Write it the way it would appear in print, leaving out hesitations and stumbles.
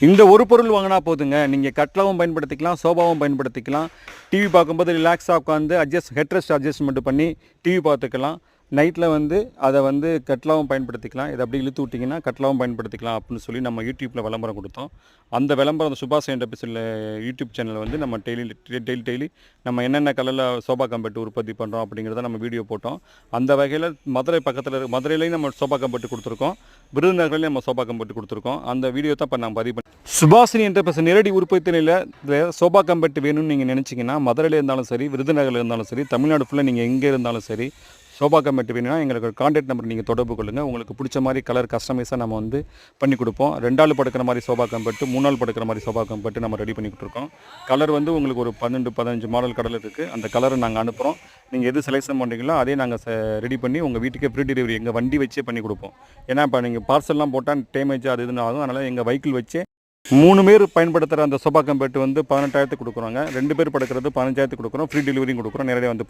இந்த ஒரு பொருள் வாங்கினா போதுங்க. நீங்கள் கட்லாவும் பயன்படுத்திக்கலாம், சோபாவும் பயன்படுத்திக்கலாம். டிவி பார்க்கும்போது ரிலாக்ஸாக உட்காந்து ஹெட்ரெஸ்ட் அட்ஜஸ்ட்மெண்ட் பண்ணி டிவி பார்த்துக்கலாம். நைட்டில் வந்து அதை வந்து கட்லாவும் பயன்படுத்திக்கலாம். இதை அப்படி இழுத்து விட்டிங்கன்னா கட்லாவும் பயன்படுத்திக்கலாம் அப்படின்னு சொல்லி நம்ம யூடியூப்பில் விளம்பரம் கொடுத்தோம். அந்த விளம்பரம் அந்த சுபாஷ் என்டர்பிரைஸில் யூடியூப் சேனல் வந்து நம்ம டெய்லி நம்ம என்னென்ன கலரில் சோபா கம்பெட்டு உற்பத்தி பண்ணுறோம் அப்படிங்கிறத நம்ம வீடியோ போட்டோம். அந்த வகையில் மதுரையிலையும் நம்ம சோபா கம்பெட்டு கொடுத்துருக்கோம். விருதுநகர்லையும் நம்ம சோபா கம்பெட்டு கொடுத்துருக்கோம். அந்த வீடியோ தான் இப்போ நான் பதிவு பண்ணேன். சுபாஷினி என்டர்பிரைஸ் நேரடி உற்பத்தி நிலையில் சோபா கம்பெட்டு வேணும்னு நீங்கள் நினச்சிங்கன்னா மதுரையில் இருந்தாலும் சரி, விருதுநகரில் இருந்தாலும் சரி, தமிழ்நாடு ஃபுல்லாக நீங்கள் எங்கே இருந்தாலும் சரி, சோபா கம்பெட்டு வேணும்னா எங்களுக்கு கான்டாக்ட் நம்பர் நீங்கள் தொடர்பு கொள்ளுங்கள். உங்களுக்கு பிடிச்ச மாதிரி கலர் கஸ்டமைஸாக நம்ம வந்து பண்ணி கொடுப்போம். 2 ஆள் படுக்கிற மாதிரி சோபா கம்பெட்டு, 3 ஆள் படுக்கிற மாதிரி சோபா கம்பெட்டு நம்ம ரெடி பண்ணி கொடுத்துருக்கோம். கலர் வந்து உங்களுக்கு ஒரு 12-15 மாடல் கலர் இருக்குது. அந்த கலரை நாங்கள் அனுப்புகிறோம். நீங்கள் எது செலெக்ஷன் பண்ணுறீங்களோ அதே நாங்கள் ரெடி பண்ணி உங்கள் வீட்டுக்கே ஃப்ரீ டெலிவரி எங்கள் வண்டி வச்சே பண்ணி கொடுப்போம். ஏன்னா இப்போ நீங்கள் பார்சல்லாம் போட்டால் டேமேஜ் அது இதுன்னு ஆகும். அதனால் எங்கள் வெஹிக்கிள் வச்சே 3 பேர் பயன்படுத்துகிற அந்த சோபா கம்பெட்டு வந்து 18,000 கொடுக்குறோங்க. 2 பேர் படுக்கிறது 15,000 கொடுக்குறோம். ஃப்ரீ டெலிவரியும் கொடுக்குறோம். நேரடியாக வந்து